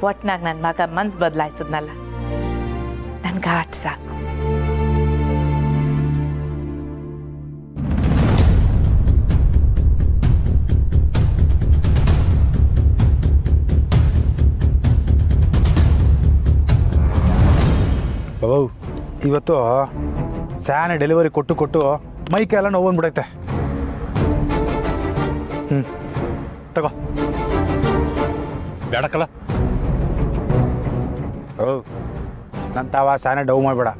ಒಟ್ನಾಗ ನನ್ನ ಮಗ ಮನ್ಸು ಬದಲಾಯಿಸಿದ್ನಲ್ಲ, ನನ್ಗೆ ಆಟ ಸಾಕು. ಬಾಬು, ಇವತ್ತು ಸ್ಯಾನೆ ಡೆಲಿವರಿ ಕೊಟ್ಟು ಮೈಕೆಲ್ಲ ನೋವು ಬಂದ್ಬಿಡೈತೆ. ತಗೋ. ಬೇಡಕ್ಕಲ್ಲ. ಓ, ನನ್ನ ತಾವ ಸ್ಯಾನೆ ಡವ್ ಮಾಡಬೇಡ.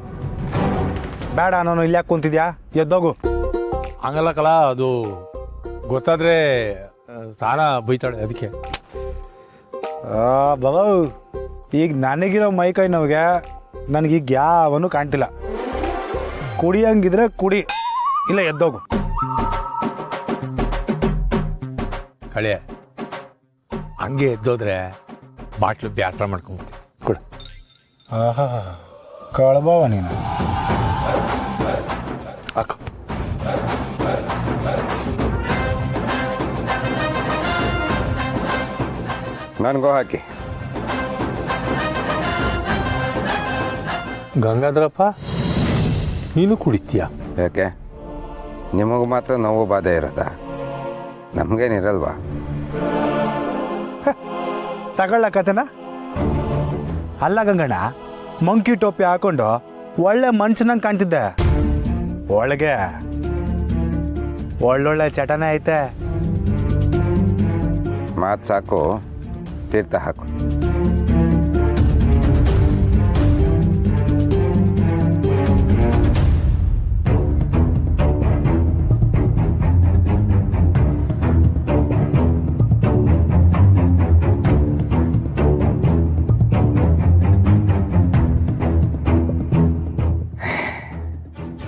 ಬೇಡ, ನಾನು ಇಲ್ಲಿ ಯಾಕೆ ಕುಂತಿದ್ಯಾ? ಎದ್ದೋಗು. ಹಂಗಲ್ಲಕ್ಕಲ್ಲ, ಅದು ಗೊತ್ತಾದ್ರೆ ಸಾರ ಬೈತಾಳೆ, ಅದಕ್ಕೆ. ಬಾಬು, ಈಗ ನನಗಿರೋ ಮೈಕೈ ನೋವಿಗೆ ನನಗೀಗ ಯಾವನು ಕಾಣ್ತಿಲ್ಲ. ಕುಡಿಯಂಗಿದ್ರೆ ಕುಡಿ, ಇಲ್ಲ ಎದ್ದೋಗು. ಕಳೆ ಹಂಗೆ ಎದ್ದೋದ್ರೆ ಬಾಟ್ಲು ಬ್ಯಾಟ್ರ ಮಾಡ್ಕೊಂಬಿಡ್ತೀವಿ. ಕೊಡು. ಆಹಾ, ಕಳ್ಬಾವ ನೀನು. ಹಾಕು. ನನಗೂ ಹಾಕಿ. ಗಂಗಾಧರಪ್ಪ, ನೀನು ಕುಡಿತೀಯ? ಯಾಕೆ, ನಿಮಗೆ ಮಾತ್ರ ನೋವು ಬಾಧೆ ಇರೋದ? ನಮಗೇನಿರಲ್ವಾ? ತಗೊಳ್ಳ ಕತೆನ. ಅಲ್ಲ ಗಂಗಣ್ಣ, ಮಂಕಿ ಟೋಪಿ ಹಾಕೊಂಡು ಒಳ್ಳೆ ಮನುಷ್ಯನಂಗೆ ಕಾಣ್ತಿದ್ದೆ. ಒಳಗೆ ಒಳ್ಳೊಳ್ಳೆ ಚಟನೆ ಐತೆ. ಮಾತು ಸಾಕು, ತೀರ್ಥ ಹಾಕು.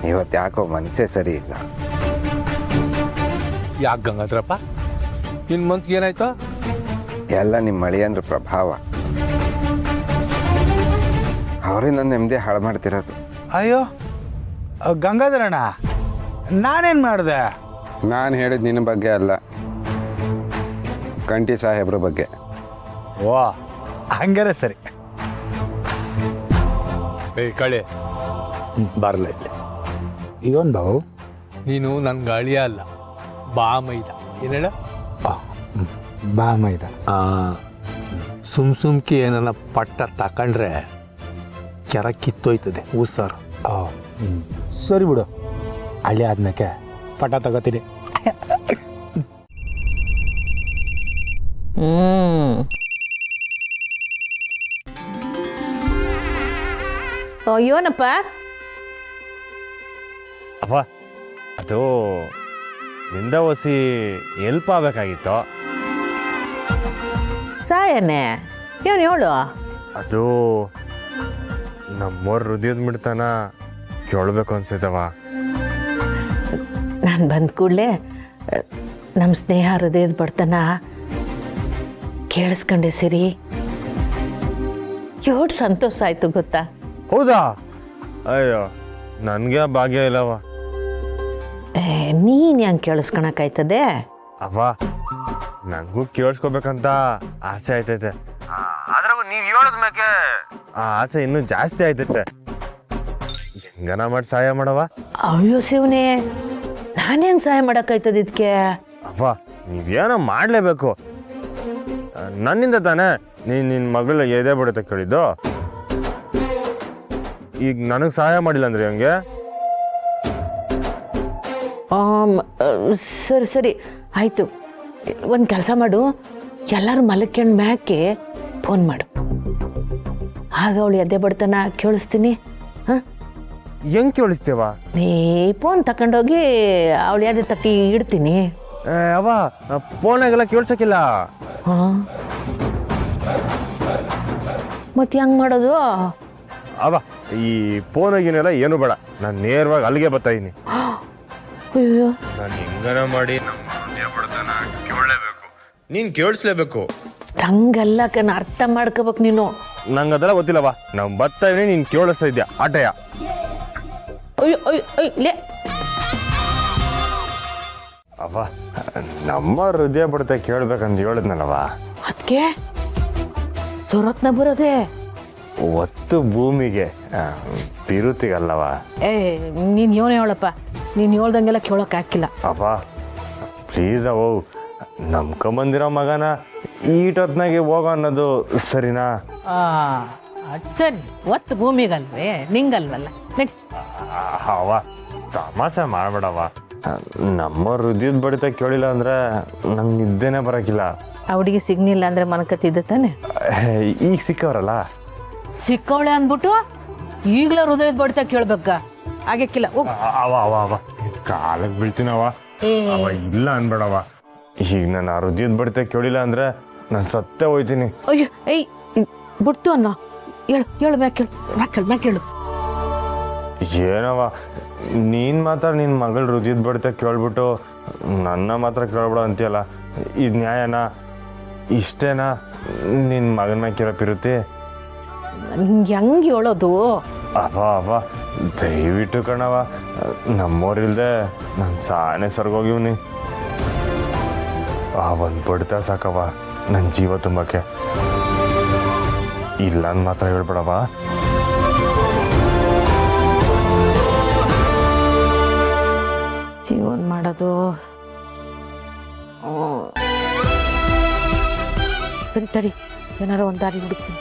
ಇವತ್ತು ಯಾಕೋ ಮನಸ್ಸೇ ಸರಿ ಇಲ್ಲ. ಯಾಕೆ ಗಂಗಾಧರಪ್ಪ, ನಿನ್ನ ಮನ್ಸಿಗೆ ಏನಾಯ್ತು? ಎಲ್ಲ ನಿಮ್ಮ ಮಳೆಯಂದ್ರ ಪ್ರಭಾವ. ಅವರೇ ನನ್ನ ನೆಮ್ಮದಿ ಹಾಳು ಮಾಡ್ತಿರೋದು. ಅಯ್ಯೋ ಗಂಗಾಧರಣ್ಣ, ನಾನೇನು ಮಾಡಿದೆ? ನಾನು ಹೇಳಿದ ನಿನ್ನ ಬಗ್ಗೆ ಅಲ್ಲ, ಕಂಠಿ ಸಾಹೇಬ್ರ ಬಗ್ಗೆ. ಓ, ಹಂಗಾರೆ ಸರಿ. ಕಳೆ ಬರಲ್ಲ ಇಲ್ಲಿ. ಇವನ್ ಬಾವು, ನೀನು ನನ್ನ ಗಾಳಿಯ ಅಲ್ಲ, ಬಾ ಮೈದ. ಏನೇಳ? ಬಾ ಮೈದ. ಸುಮ್ಕೆ ಏನನ್ನ ಪಟ್ಟ ತಕೊಂಡ್ರೆ ಕೆರ ಕಿತ್ತೋಯ್ತದೆ ಉಸಾರು. ಸರಿ ಬಿಡು, ಹಳ್ಳಿ ಆದ್ಮೇಲೆ ಪಟ ತಗೋತೀನಿ. ಏನಪ್ಪ ಅಪ್ಪ, ಅದು ನಿಂದ ಒಸಿ ಹೆಲ್ಪ್ ಆಗಬೇಕಾಗಿತ್ತು. ಸಾಯನೆ ಏನು ಹೇಳು? ಅದು ನಮ್ಮವ್ರ ಹೃದಯದ ಮಿಡ್ತಾನ ಕೇಳಬೇಕು ಅನ್ಸೈತವ. ನಾನು ಬಂದ ಕೂಡಲೇ ನಮ್ಮ ಸ್ನೇಹ ಹೃದಯದ ಬಡ್ತನ ಕೇಳಿಸ್ಕೊಂಡೆ ಸಿರಿ. ಎಷ್ಟು ಸಂತೋಷ ಆಯ್ತು ಗೊತ್ತಾ? ಹೌದಾ? ಅಯ್ಯೋ, ನನಗೆ ಭಾಗ್ಯ ಇಲ್ಲವ. ನೀನು ಹೆಂಗೆ ಕೇಳಿಸ್ಕೊಳಕಾಯ್ತದೆ? ಅವ್ವ, ನನಗೂ ಕೇಳಿಸ್ಕೋಬೇಕಂತ ಆಸೆ ಆಯ್ತೈತೆ. ಆದ್ರೆ ನೀವು ಹೇಳೋದ್ ಮ್ಯಾಕೆ ಆ ಆಸೆ ಇನ್ನೂ ಜಾಸ್ತಿ ಆಯ್ತೈತೆ. ಹೆಂಗನ ಮಾಡಿ ಸಹಾಯ ಮಾಡವ? ಅಯ್ಯೋ ಶಿವನೇ, ನಾನು ಹೆಂಗೆ ಸಹಾಯ ಮಾಡೋಕ್ಕಾಯ್ತದ ಇದಕ್ಕೆ? ಅವ್ವ, ನೀವೇನೋ ಮಾಡಲೇಬೇಕು. ನನ್ನಿಂದ ತಾನೇ ನಿನ್ನ ಮಗಳ ಎದೆ ಬಿಡುತ್ತೆ ಕೇಳಿದ್ದು. ಈಗ ನನಗೆ ಸಹಾಯ ಮಾಡಿಲ್ಲ ಅಂದ್ರೆ ಹಂಗೆ? ಸರಿ ಸರಿ ಆಯಿತು. ಒಂದು ಕೆಲಸ ಮಾಡು, ಎಲ್ಲರೂ ಮಲಕ್ಕೊಂಡು ಮ್ಯಾಕೆ ಫೋನ್ ಮಾಡು. ಆಗ ಅವಳು ಎದೆ ಬಡ್ತಾನ ಕೇಳಿಸ್ತೀನಿ. ಹಾಂ, ಹೆಂಗೆ ಕೇಳಿಸ್ತೇವ? ನೀ ಫೋನ್ ತಗೊಂಡೋಗಿ ಅವಳು ಎದೆ ತಟ್ಟಿ ಇಡ್ತೀನಿ. ಅವ್ವ, ಫೋನಾಗೆಲ್ಲ ಕೇಳ್ಸಕ್ಕಿಲ್ಲ. ಹಾಂ, ಮತ್ತೆ ಹೆಂಗೆ ಮಾಡೋದು? ಅವ್ವ, ಈ ಫೋನಾಗಿನೆಲ್ಲ ಏನು ಬೇಡ, ನಾನು ನೇರವಾಗಿ ಅಲ್ಲಿಗೆ ಬರ್ತಾ ಇದೀನಿ. ಅಯ್ಯೋ, ನಾನು ಹೆಂಗನ ಮಾಡಿ ಕೇಳಲೇಬೇಕು, ನೀನು ಕೇಳಿಸ್ಲೇಬೇಕು. ಹಂಗಲ್ಲ ಕಣ, ಅರ್ಥ ಮಾಡ್ಕೋಬೇಕು ನೀನು. ನಂಗೆ ಅದೆಲ್ಲ ಗೊತ್ತಿಲ್ಲವ. ನಾವು ಬರ್ತಾ ಇದೀನಿ, ನೀನು ಕೇಳಿಸ್ತಾ ಇದ್ಯಾ ಆಟಯ. ಅಯ್ಯೋ ಅಯ್ಯೋ ಅಯ್ಯ ಲೇ. ಅವ್ವ, ನಮ್ಮ ಹೃದಯ ಬಡ್ತಾ ಕೇಳ್ಬೇಕಂತ ಹೇಳಿದ್ನಲ್ಲವ. ಅದಕ್ಕೆ ಸೂರತ್ನ ಬರೋದೆ. ಒತ್ತು ಭೂಮಿಗೆ ಪಿರುತಿಗಲ್ಲವ. ಏ ನೀನು ಯೋನೇ ಹೇಳಪ್ಪ, ನೀನು ಹೇಳ್ದಂಗೆಲ್ಲ ಕೇಳೋಕೆ ಹಾಕಿಲ್ಲ. ಅಪ್ಪ ಪ್ಲೀಸ್ ಅವು ನಂಬ್ಕೊಂಬಂದಿರೋ ಮಗನ ಈಟೊತ್ನಾಗೆ ಹೋಗೋ ಅನ್ನೋದು ಸರಿನಾ? ಅದ್ ಸರಿ, ಒತ್ತು ಭೂಮಿಗಲ್ವೇ ನಿಂಗಲ್ವಲ್ಲ. ನಡಿ. ಅವ ತಮಾಷೆ ಮಾಡ್ಬೇಡವ. ನಮ್ಮ ಹೃದಯದ ಬಡಿತ ಕೇಳಿಲ್ಲ ಅಂದ್ರೆ ನಂಗೆ ನಿದ್ದೆನೆ ಬರೋಕಿಲ್ಲ. ಆ ಹುಡುಗಿ ಸಿಗ್ನಿಲ್ಲ ಅಂದ್ರೆ ಮನಕತ್ತಿದ್ದ ತಾನೆ. ಈಗ ಸಿಕ್ಕವ್ರಲ್ಲ. ಸಿಕ್ಕವಳೆ ಅಂದ್ಬಿಟ್ಟು ಈಗಲೇ ಹೃದಯದ ಬಡಿತ ಕೇಳ್ಬೇಕ? ಆಗಕ್ಕಿಲ್ಲ. ಅವ ಅವ ಅವ ಕಾಲಕ್ಕೆ ಬೀಳ್ತೀನವ. ಅವ ಇಲ್ಲ ಅನ್ಬೇಡವ. ಈಗ ನಾನು ಆ ಹೃದಯದ ಬಡಿತ ಕೇಳಿಲ್ಲ ಅಂದ್ರೆ ನಾನು ಸತ್ತೇ ಹೋಯ್ತೀನಿ. ಅಯ್ಯೋ ಏಯ್ ಬಿಡ್ತು ಅನ್ನೋ. ಹೇಳು ಹೇಳು, ಮ್ಯಾಕೇಳು. ಏನವ ನೀನ್ ಮಾತ್ರ ನಿನ್ ಮಗಳ ಹೃದಯದ ಬಡಿತ ಕೇಳ್ಬಿಟ್ಟು ನನ್ನ ಮಾತ್ರ ಕೇಳ್ಬೇಡ ಅಂತೀಯಲ್ಲ, ಇದು ನ್ಯಾಯನಾ? ಇಷ್ಟೇನಾ ನಿನ್ ಮಗನ ಮ್ಯಾಗ ಕಿರಪಿರುತ್ತೆ? ಹೆಂಗ್ ಹೇಳೋದು? ಅವ ದಯವಿಟ್ಟು ಕಣವ, ನಮ್ಮೋರಿಲ್ದೆ ನಾನು ಸಾನೆ ಸರ್ಗೋಗಿವ್ನಿ. ಒಂದು ಬಡಿತ ಸಾಕವ ನನ್ನ ಜೀವ ತುಂಬಕ್ಕೆ. ಇಲ್ಲ ಅಂದ್ ಮಾತ್ರ ಹೇಳ್ಬೇಡವ. ಏನ್ ಮಾಡೋದು? ಸರಿ ತಡಿ, ಏನಾರ ಒಂದು ದಾರಿ ಹುಡುಕ್ತೀನಿ.